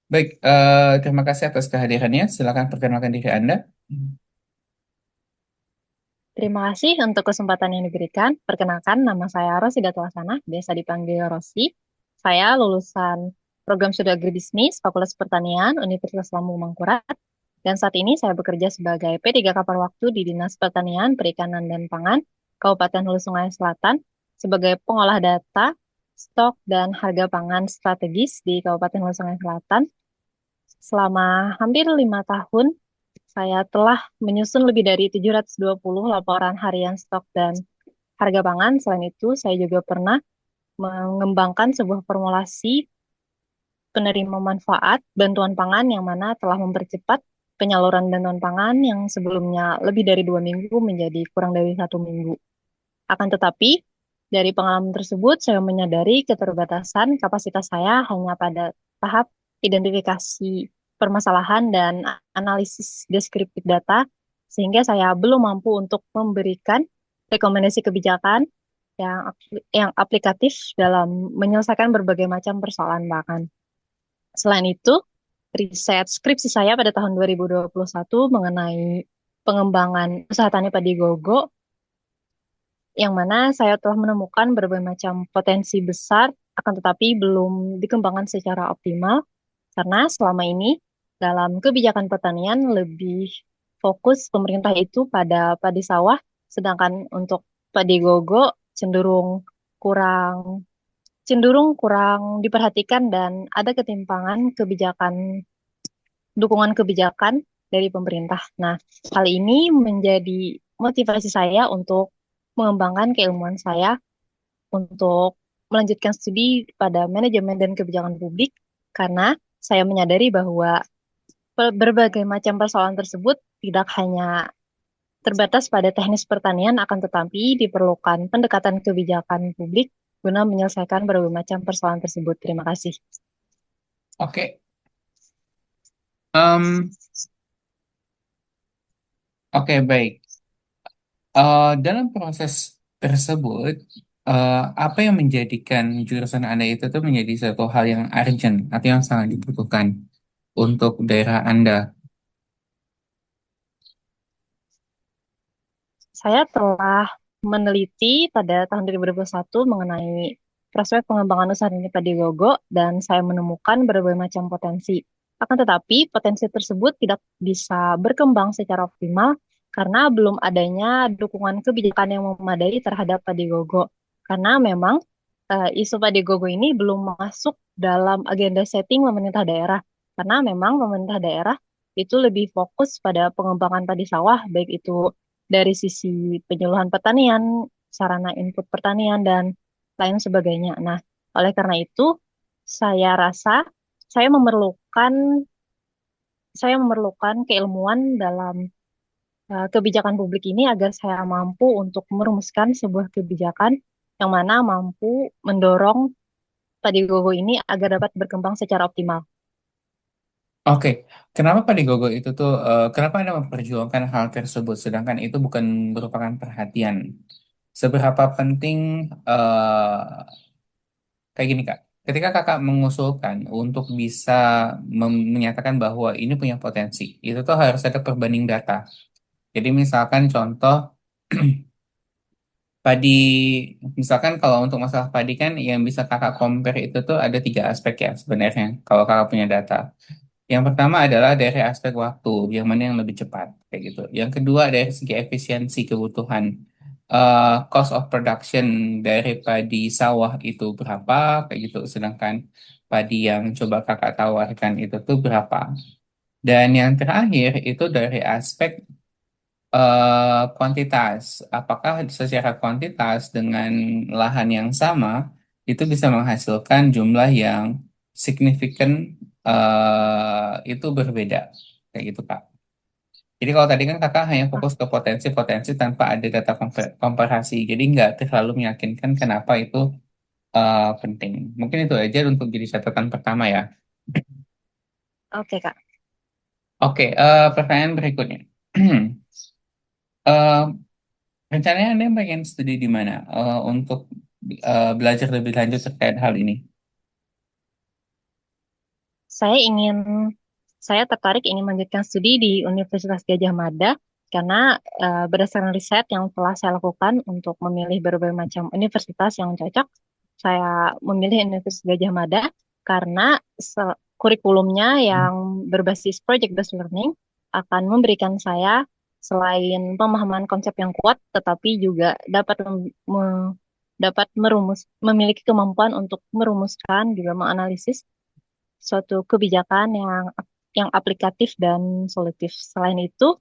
Baik, terima kasih atas kehadirannya. Silakan perkenalkan diri Anda. Terima kasih untuk kesempatan yang diberikan. Perkenalkan, nama saya Rosi Datulasana, biasa dipanggil Rosi. Saya lulusan program studi agribisnis Fakultas Pertanian Universitas Lambung Mangkurat. Dan saat ini saya bekerja sebagai P3 Kapal Waktu di Dinas Pertanian, Perikanan, dan Pangan, Kabupaten Hulu Sungai Selatan, sebagai pengolah data, stok, dan harga pangan strategis di Kabupaten Hulu Sungai Selatan. Selama hampir 5 tahun, saya telah menyusun lebih dari 720 laporan harian stok dan harga pangan. Selain itu, saya juga pernah mengembangkan sebuah formulasi penerima manfaat bantuan pangan yang mana telah mempercepat penyaluran bantuan pangan yang sebelumnya lebih dari 2 minggu menjadi kurang dari 1 minggu. Akan tetapi, dari pengalaman tersebut, saya menyadari keterbatasan kapasitas saya hanya pada tahap identifikasi permasalahan dan analisis deskriptif data, sehingga saya belum mampu untuk memberikan rekomendasi kebijakan yang aplikatif dalam menyelesaikan berbagai macam persoalan bahkan. Selain itu, riset skripsi saya pada tahun 2021 mengenai pengembangan usaha tani padi gogo yang mana saya telah menemukan berbagai macam potensi besar, akan tetapi belum dikembangkan secara optimal, karena selama ini dalam kebijakan pertanian lebih fokus pemerintah itu pada padi sawah, sedangkan untuk padi gogo cenderung kurang cenderung kurang diperhatikan dan ada ketimpangan dukungan kebijakan dari pemerintah. Nah, hal ini menjadi motivasi saya untuk mengembangkan keilmuan saya untuk melanjutkan studi pada manajemen dan kebijakan publik karena saya menyadari bahwa berbagai macam persoalan tersebut tidak hanya terbatas pada teknis pertanian, akan tetapi diperlukan pendekatan kebijakan publik guna menyelesaikan berbagai macam persoalan tersebut. Terima kasih. Oke, em, oke baik. Dalam proses tersebut, apa yang menjadikan jurusan Anda itu tuh menjadi satu hal yang urgent atau yang sangat dibutuhkan untuk daerah Anda? Saya telah meneliti pada tahun 2021 mengenai prospek pengembangan usaha ini padi gogo dan saya menemukan berbagai macam potensi. Akan tetapi, potensi tersebut tidak bisa berkembang secara optimal karena belum adanya dukungan kebijakan yang memadai terhadap padi gogo. Karena memang isu padi gogo ini belum masuk dalam agenda setting pemerintah daerah. Karena memang pemerintah daerah itu lebih fokus pada pengembangan padi sawah, baik itu dari sisi penyuluhan pertanian, sarana input pertanian, dan lain sebagainya. Nah, oleh karena itu, saya rasa saya memerlukan saya memerlukan keilmuan dalam kebijakan publik ini agar saya mampu untuk merumuskan sebuah kebijakan yang mana mampu mendorong Padi Gogo ini agar dapat berkembang secara optimal. Oke, kenapa Pak Digogo itu tuh, kenapa Anda memperjuangkan hal tersebut, sedangkan itu bukan merupakan perhatian? Seberapa penting, kayak gini Kak, ketika Kakak mengusulkan untuk bisa menyatakan bahwa ini punya potensi, itu tuh harus ada perbanding data. Jadi misalkan contoh, padi, misalkan kalau untuk masalah padi kan yang bisa Kakak compare itu tuh ada tiga aspek ya sebenarnya, kalau Kakak punya data. Yang pertama adalah dari aspek waktu, yang mana yang lebih cepat, kayak gitu. Yang kedua dari segi efisiensi kebutuhan, cost of production dari padi sawah itu berapa, kayak gitu. Sedangkan padi yang coba kakak tawarkan itu tuh berapa. Dan yang terakhir itu dari aspek kuantitas. Apakah secara kuantitas dengan lahan yang sama itu bisa menghasilkan jumlah yang signifikan, itu berbeda. Kayak gitu, Kak. Jadi kalau tadi kan kakak hanya Nah, fokus ke potensi-potensi tanpa ada data komparasi. Jadi nggak terlalu meyakinkan kenapa itu penting. Mungkin itu aja untuk jadi catatan pertama ya. oke, Kak. Oke, pertanyaan berikutnya. Eh, Rencananya Anda pengen studi di mana untuk belajar lebih lanjut terkait hal ini? saya ingin, saya tertarik ingin melanjutkan studi di Universitas Gajah Mada karena berdasarkan riset yang telah saya lakukan untuk memilih berbagai macam universitas yang cocok, saya memilih Universitas Gajah Mada karena kurikulumnya yang berbasis project-based learning akan memberikan saya selain pemahaman konsep yang kuat, tetapi juga dapat dapat memiliki kemampuan untuk merumuskan juga menganalisis suatu kebijakan yang aplikatif dan solutif. Selain itu,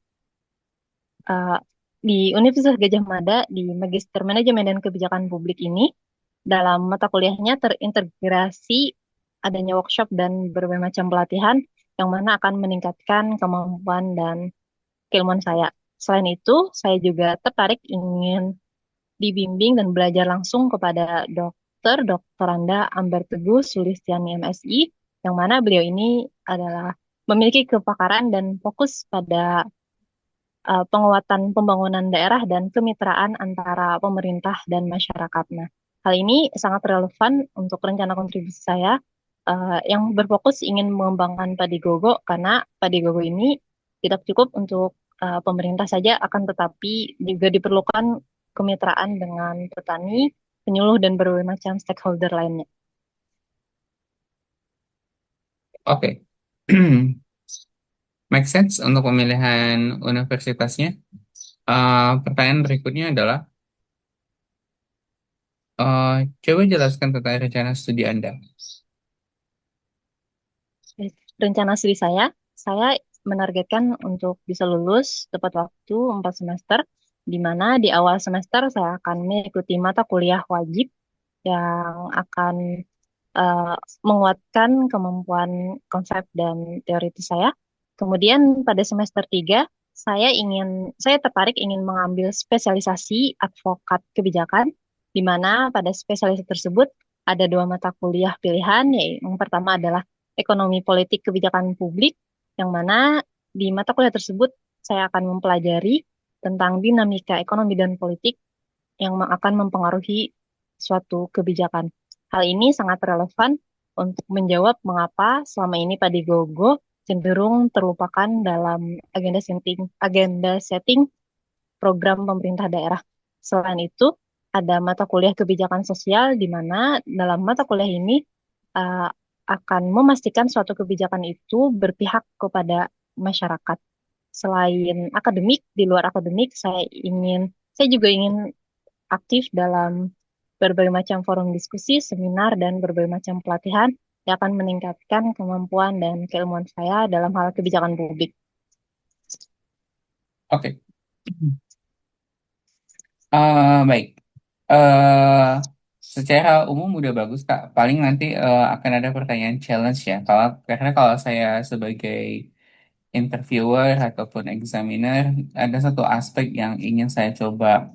eh, di Universitas Gajah Mada di Magister Manajemen dan Kebijakan Publik ini dalam mata kuliahnya terintegrasi adanya workshop dan berbagai macam pelatihan yang mana akan meningkatkan kemampuan dan keilmuan saya. Selain itu, saya juga tertarik ingin dibimbing dan belajar langsung kepada Dr. Anda Ambar Teguh Sulistiani MSI, yang mana beliau ini adalah memiliki kepakaran dan fokus pada penguatan pembangunan daerah dan kemitraan antara pemerintah dan masyarakat. Nah, hal ini sangat relevan untuk rencana kontribusi saya yang berfokus ingin mengembangkan padi gogo karena padi gogo ini tidak cukup untuk pemerintah saja, akan tetapi juga diperlukan kemitraan dengan petani, penyuluh, dan berbagai macam stakeholder lainnya. Oke. Make sense untuk pemilihan universitasnya. Pertanyaan berikutnya adalah, eh, coba jelaskan tentang rencana studi Anda. Rencana studi saya menargetkan untuk bisa lulus tepat waktu 4 semester, di mana di awal semester saya akan mengikuti mata kuliah wajib yang akan eh, menguatkan kemampuan konsep dan teoritis saya. Kemudian pada semester 3, saya tertarik ingin mengambil spesialisasi advokat kebijakan, di mana pada spesialisasi tersebut ada dua mata kuliah pilihan, yaitu yang pertama adalah ekonomi politik kebijakan publik, yang mana di mata kuliah tersebut saya akan mempelajari tentang dinamika ekonomi dan politik yang akan mempengaruhi suatu kebijakan. Hal ini sangat relevan untuk menjawab mengapa selama ini Padigogo cenderung terlupakan dalam agenda setting program pemerintah daerah. Selain itu, ada mata kuliah kebijakan sosial di mana dalam mata kuliah ini uh, akan memastikan suatu kebijakan itu berpihak kepada masyarakat. Selain akademik, di luar akademik, saya juga ingin aktif dalam berbagai macam forum diskusi, seminar, dan berbagai macam pelatihan yang akan meningkatkan kemampuan dan keilmuan saya dalam hal kebijakan publik. Oke. Baik. eh Secara umum udah bagus, Kak. Paling nanti akan ada pertanyaan challenge ya. Karena kalau saya sebagai interviewer ataupun examiner, ada satu aspek yang ingin saya coba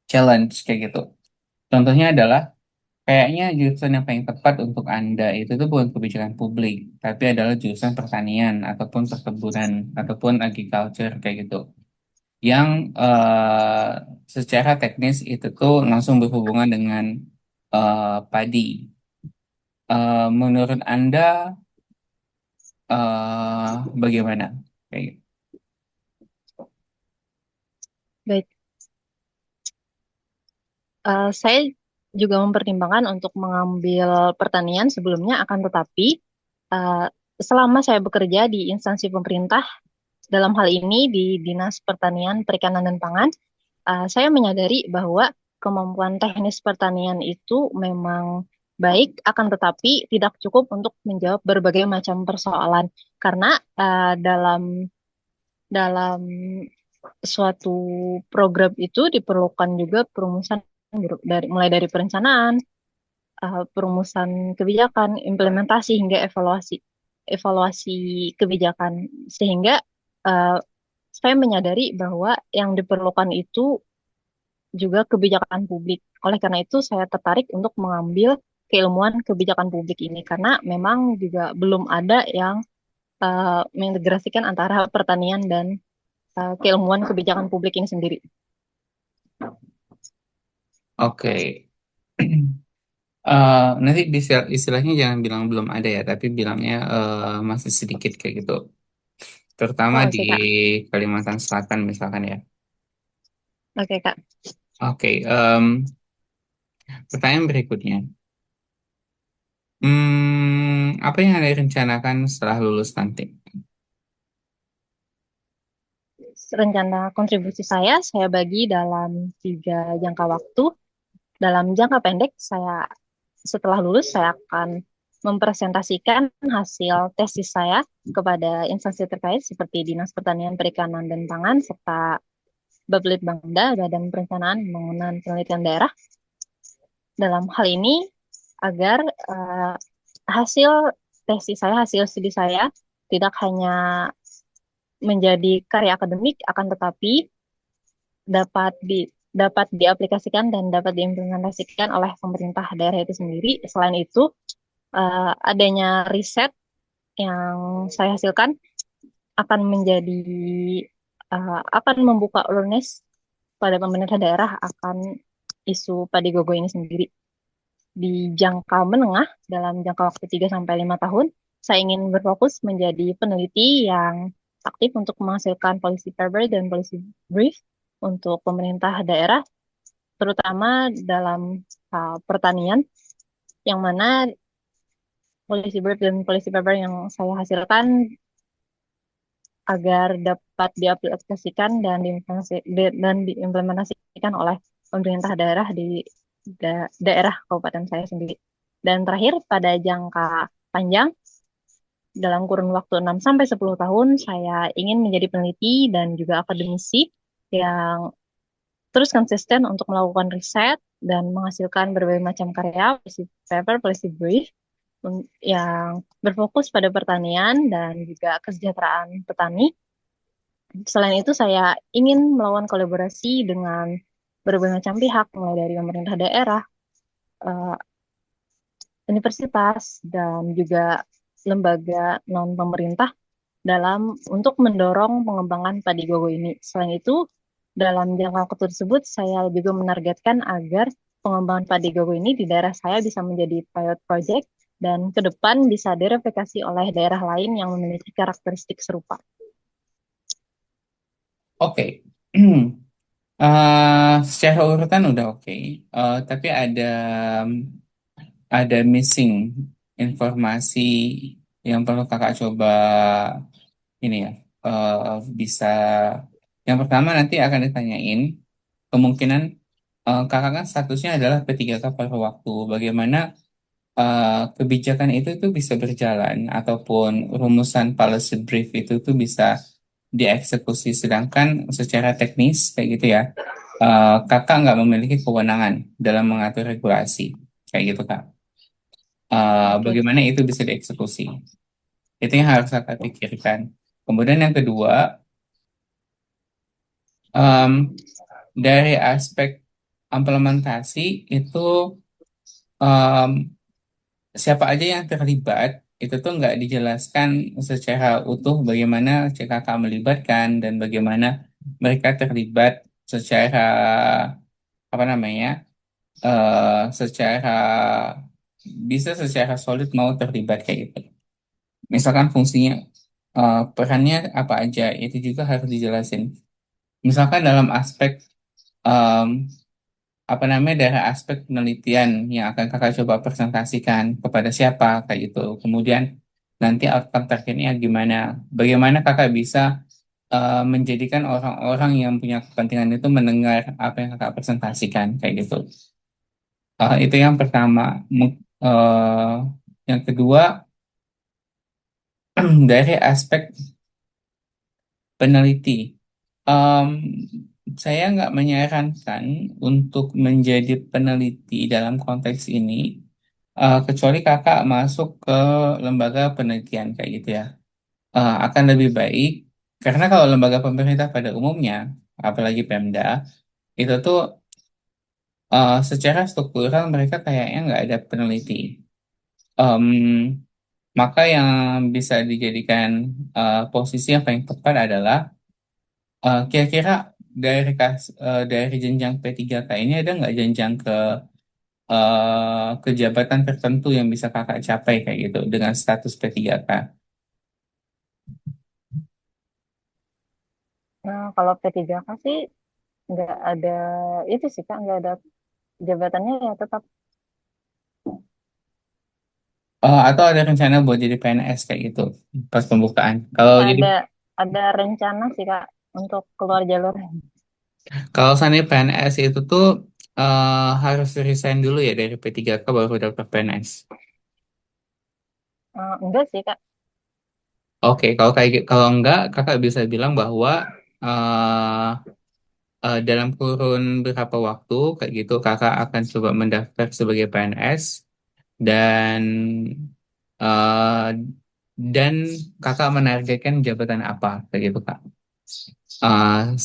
challenge kayak gitu. Contohnya adalah, kayaknya jurusan yang paling tepat untuk Anda itu tuh bukan kebijakan publik, tapi adalah jurusan pertanian ataupun perkebunan ataupun agriculture kayak gitu. Yang secara teknis itu tuh langsung berhubungan dengan padi. Menurut Anda bagaimana? Kayak gitu. Baik, saya juga mempertimbangkan untuk mengambil pertanian sebelumnya, akan tetapi eh, selama saya bekerja di instansi pemerintah, dalam hal ini di Dinas Pertanian, Perikanan, dan Pangan, saya menyadari bahwa kemampuan teknis pertanian itu memang baik, akan tetapi tidak cukup untuk menjawab berbagai macam persoalan. Karena dalam dalam suatu program itu diperlukan juga perumusan mulai dari perencanaan, perumusan kebijakan, implementasi hingga evaluasi evaluasi kebijakan, sehingga eh, saya menyadari bahwa yang diperlukan itu juga kebijakan publik. Oleh karena itu, saya tertarik untuk mengambil keilmuan kebijakan publik ini karena memang juga belum ada yang mengintegrasikan antara pertanian dan keilmuan kebijakan publik ini sendiri. Oke. Nanti istilahnya jangan bilang belum ada ya, tapi bilangnya masih sedikit kayak gitu. Terutama Oh, di oke, Kak. Kalimantan Selatan misalkan ya. Oke, Kak. Oke, pertanyaan berikutnya. Apa yang Anda rencanakan setelah lulus nanti? Rencana kontribusi saya bagi dalam 3 jangka waktu. Dalam jangka pendek, setelah lulus, saya akan mempresentasikan hasil tesis saya kepada instansi terkait seperti Dinas Pertanian, Perikanan, dan Pangan, serta Bapelitbangda, Badan Perencanaan Pembangunan Penelitian Daerah. Dalam hal ini, agar hasil tesis saya, hasil studi saya, tidak hanya menjadi karya akademik, akan tetapi dapat dapat diaplikasikan dan dapat diimplementasikan oleh pemerintah daerah itu sendiri. Selain itu, adanya riset yang saya hasilkan akan akan membuka awareness pada pemerintah daerah akan isu padi gogo ini sendiri. Di jangka menengah, dalam jangka waktu 3 sampai 5 tahun, saya ingin berfokus menjadi peneliti yang aktif untuk menghasilkan policy paper dan policy brief untuk pemerintah daerah, terutama dalam pertanian, yang mana policy brief dan policy paper yang saya hasilkan agar dapat diaplikasikan dan diimplementasikan oleh pemerintah daerah di daerah kabupaten saya sendiri. Dan terakhir, pada jangka panjang, dalam kurun waktu 6 sampai 10 tahun, saya ingin menjadi peneliti dan juga akademisi yang terus konsisten untuk melakukan riset dan menghasilkan berbagai macam karya, policy paper, policy brief, yang berfokus pada pertanian dan juga kesejahteraan petani. Selain itu, saya ingin melakukan kolaborasi dengan berbagai macam pihak, mulai dari pemerintah daerah, eh, universitas, dan juga lembaga non-pemerintah untuk mendorong pengembangan padi gogo ini. Selain itu, dalam jangka waktu tersebut, saya juga menargetkan agar pengembangan padi gogo ini di daerah saya bisa menjadi pilot project dan ke depan bisa direplikasi oleh daerah lain yang memiliki karakteristik serupa. Oke. Secara urutan udah oke. Tapi ada missing informasi yang perlu kakak coba ini ya. Bisa yang pertama nanti akan ditanyain kemungkinan kakak kan statusnya adalah P3K paruh waktu. Bagaimana kebijakan itu tuh bisa berjalan ataupun rumusan policy brief itu tuh bisa dieksekusi sedangkan secara teknis kayak gitu ya kakak nggak memiliki kewenangan dalam mengatur regulasi kayak gitu kak. Oke. Bagaimana itu bisa dieksekusi itu yang harus kakak pikirkan. Kemudian yang kedua, em, dari aspek implementasi itu em, siapa aja yang terlibat itu tuh nggak dijelaskan secara utuh bagaimana CKK melibatkan dan bagaimana mereka terlibat secara apa namanya secara bisa secara solid mau terlibat kayak gitu. Misalkan fungsinya perannya apa aja itu juga harus dijelasin. Misalkan dalam aspek em, apa namanya dari aspek penelitian yang akan kakak coba presentasikan kepada siapa kayak gitu. Kemudian nanti outcome targetnya gimana? Bagaimana kakak bisa menjadikan orang-orang yang punya kepentingan itu mendengar apa yang kakak presentasikan kayak gitu. Itu yang pertama. Yang kedua dari aspek peneliti. Em, saya nggak menyarankan untuk menjadi peneliti dalam konteks ini, kecuali kakak masuk ke lembaga penelitian kayak gitu ya. Akan lebih baik, karena kalau lembaga pemerintah pada umumnya, apalagi Pemda, itu tuh secara struktural mereka kayaknya nggak ada peneliti. Em, maka yang bisa dijadikan posisi yang paling tepat adalah kira-kira dari jenjang P3K ini ada nggak jenjang ke kejabatan tertentu yang bisa kakak capai kayak gitu dengan status P3K. Nah, kalau P3K sih nggak ada itu sih Kak, nggak ada jabatannya ya tetap Atau ada rencana buat jadi PNS kayak gitu pas pembukaan. Kalau jadi ada rencana sih Kak untuk keluar jalur. kalau seandainya PNS itu tuh harus resign dulu ya dari P3K baru daftar PNS. Enggak sih Kak. Oke, kalau kalau enggak, kakak bisa bilang bahwa eh dalam kurun berapa waktu kayak gitu kakak akan coba mendaftar sebagai PNS dan eh dan kakak menargetkan jabatan apa kayak gitu kak.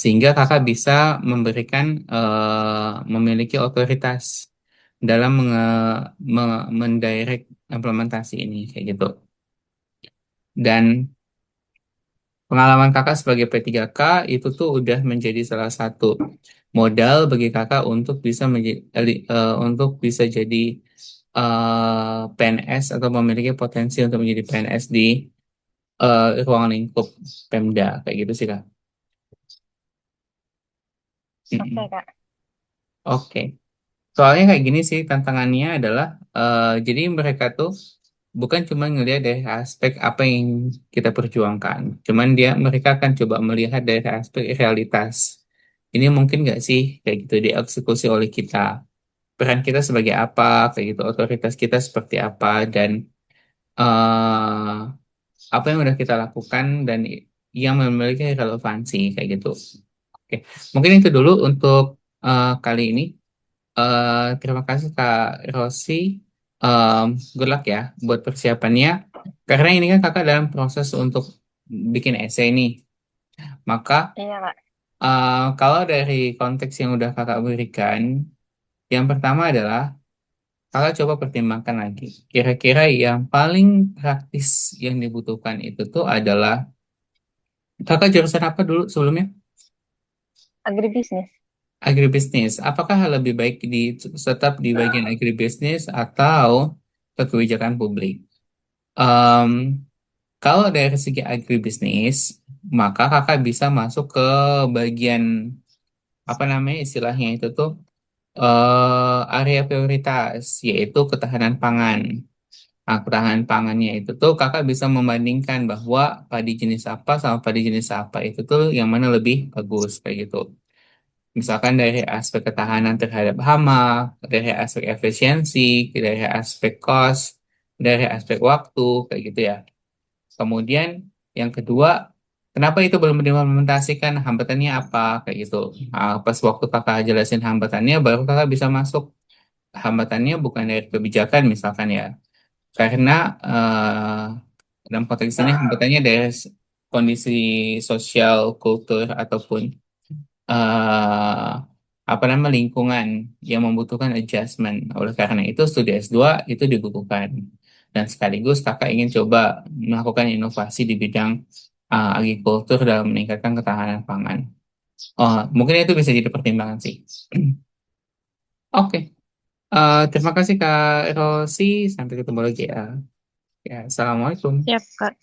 Sehingga kakak Oh, bisa memberikan memiliki otoritas dalam mendirect implementasi ini kayak gitu. Dan pengalaman kakak sebagai P3K itu tuh udah menjadi salah satu modal bagi kakak untuk bisa untuk bisa jadi PNS atau memiliki potensi untuk menjadi PNS di ruang lingkup Pemda kayak gitu sih kak. oke Mm-mm. Kak. Oke. Soalnya kayak gini sih tantangannya adalah jadi mereka tuh bukan cuma ngelihat dari aspek apa yang kita perjuangkan, cuman mereka akan coba melihat dari aspek realitas. Ini mungkin nggak sih kayak gitu dieksekusi oleh kita. Peran kita sebagai apa, kayak gitu, otoritas kita seperti apa, dan eh apa yang udah kita lakukan dan yang memiliki relevansi kayak gitu. Oke, mungkin itu dulu untuk kali ini. Terima kasih Kak Rosi. Em, Good luck ya buat persiapannya. Karena ini kan kakak dalam proses untuk bikin esai nih. Maka Iya Kak. kalau dari konteks yang udah kakak berikan, yang pertama adalah kakak coba pertimbangkan lagi. Kira-kira yang paling praktis yang dibutuhkan itu tuh adalah kakak jurusan apa dulu sebelumnya? Agribisnis. Agribisnis. Apakah lebih baik tetap di bagian agribisnis atau ke kebijakan publik? Em, Kalau dari segi agribisnis, maka kakak bisa masuk ke bagian apa namanya istilahnya itu tuh area prioritas, yaitu ketahanan pangan. Nah, ketahanan pangannya itu tuh kakak bisa membandingkan bahwa padi jenis apa sama padi jenis apa itu tuh yang mana lebih bagus kayak gitu. Misalkan dari aspek ketahanan terhadap hama, dari aspek efisiensi, dari aspek cost, dari aspek waktu kayak gitu ya. Kemudian yang kedua, kenapa itu belum diimplementasikan? Hambatannya apa? Kayak gitu. Pas waktu kakak jelasin hambatannya, baru kakak bisa masuk. Hambatannya bukan dari kebijakan misalkan ya. Karena dalam konteks ini hambatannya dari kondisi sosial, kultur, ataupun eh, apa namanya lingkungan yang membutuhkan adjustment. Oleh karena itu, studi S2 itu dibutuhkan. Dan sekaligus kakak ingin coba melakukan inovasi di bidang agrikultur dalam meningkatkan ketahanan pangan. Oh, mungkin itu bisa jadi pertimbangan sih. Oke. Terima kasih Kak Rosi. Sampai ketemu lagi ya. Ya, Assalamualaikum. Siap Kak.